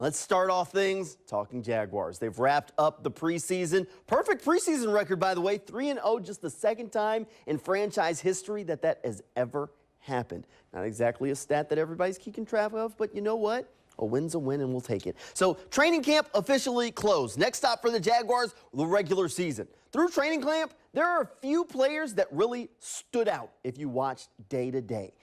Let's start off things talking Jaguars. They've wrapped up the preseason. Perfect preseason record, by the way. 3-0, just the second time in franchise history that has ever happened. Not exactly a stat that everybody's keeping track of, but you know what? A win's a win, and we'll take it. So training camp officially closed. Next stop for the Jaguars, the regular season. Through training camp, there are a few players that really stood out if you watched day to day.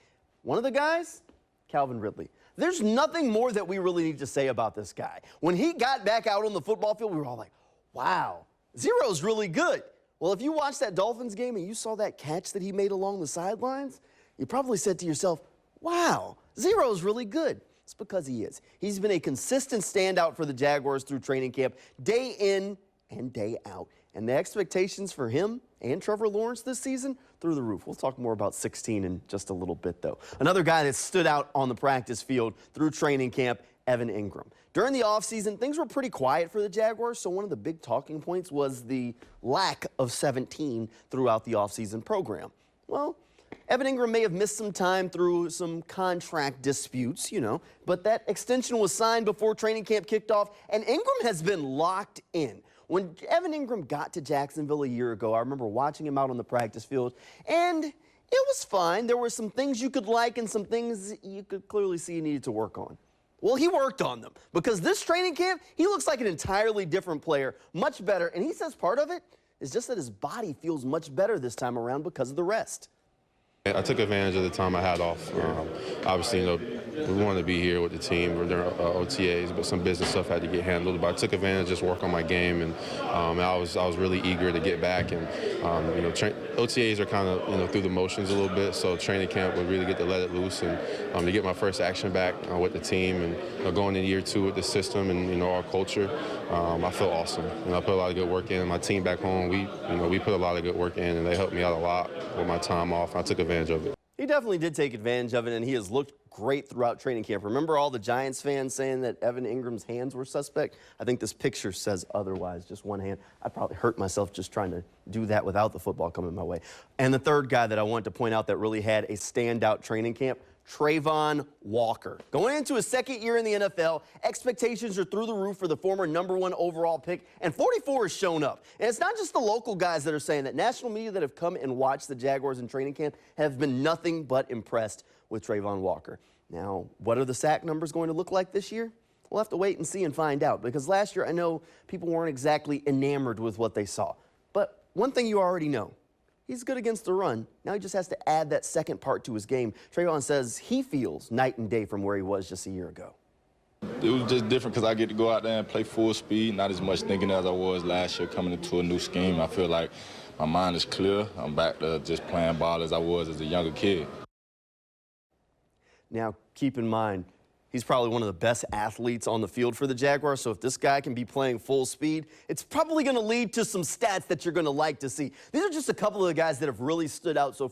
One of the guys, Calvin Ridley. There's nothing more that we really need to say about this guy. When he got back out on the football field, we were all like, wow, Zero's really good. Well, if you watched that Dolphins game and you saw that catch that he made along the sidelines, you probably said to yourself, wow, Zero's really good. It's because he is. He's been a consistent standout for the Jaguars through training camp, day in and day out. And the expectations for him and Trevor Lawrence this season, through the roof. We'll talk more about 16 in just a little bit, though. Another guy that stood out on the practice field through training camp, Evan Ingram. During the offseason, things were pretty quiet for the Jaguars, so one of the big talking points was the lack of 17 throughout the offseason program. Well, Evan Ingram may have missed some time through some contract disputes, but that extension was signed before training camp kicked off, and Ingram has been locked in. When Evan Ingram got to Jacksonville a year ago, I remember watching him out on the practice field, and it was fine. There were some things you could like and some things you could clearly see he needed to work on. Well, he worked on them because this training camp, he looks like an entirely different player, much better, and he says part of it is just that his body feels much better this time around because of the rest. I took advantage of the time I had off. Obviously, we wanted to be here with the team. We're during OTAs, but some business stuff had to get handled. But I took advantage, just work on my game, and I was really eager to get back. And OTAs are kind of through the motions a little bit, so training camp would really get to let it loose and to get my first action back with the team and going in year 2 with the system and our culture. I feel awesome. I put a lot of good work in. My team back home, we put a lot of good work in, and they helped me out a lot with my time off. I took advantage of it. He definitely did take advantage of it, and he has looked great throughout training camp. Remember all the Giants fans saying that Evan Ingram's hands were suspect? I think this picture says otherwise, just one hand. I'd probably hurt myself just trying to do that without the football coming my way. And the third guy that I want to point out that really had a standout training camp, Trayvon Walker. Going into his second year in the NFL, expectations are through the roof for the former #1 overall pick, and 44 has shown up. And it's not just the local guys that are saying that. National media that have come and watched the Jaguars in training camp have been nothing but impressed with Trayvon Walker. Now, what are the sack numbers going to look like this year? We'll have to wait and see and find out, because last year I know people weren't exactly enamored with what they saw. But one thing you already know, he's good against the run. Now he just has to add that second part to his game. Trayvon says he feels night and day from where he was just a year ago. It was just different because I get to go out there and play full speed, not as much thinking as I was last year coming into a new scheme. I feel like my mind is clear. I'm back to just playing ball as I was as a younger kid. Now, keep in mind, he's probably one of the best athletes on the field for the Jaguars, so if this guy can be playing full speed, it's probably going to lead to some stats that you're going to like to see. These are just a couple of the guys that have really stood out so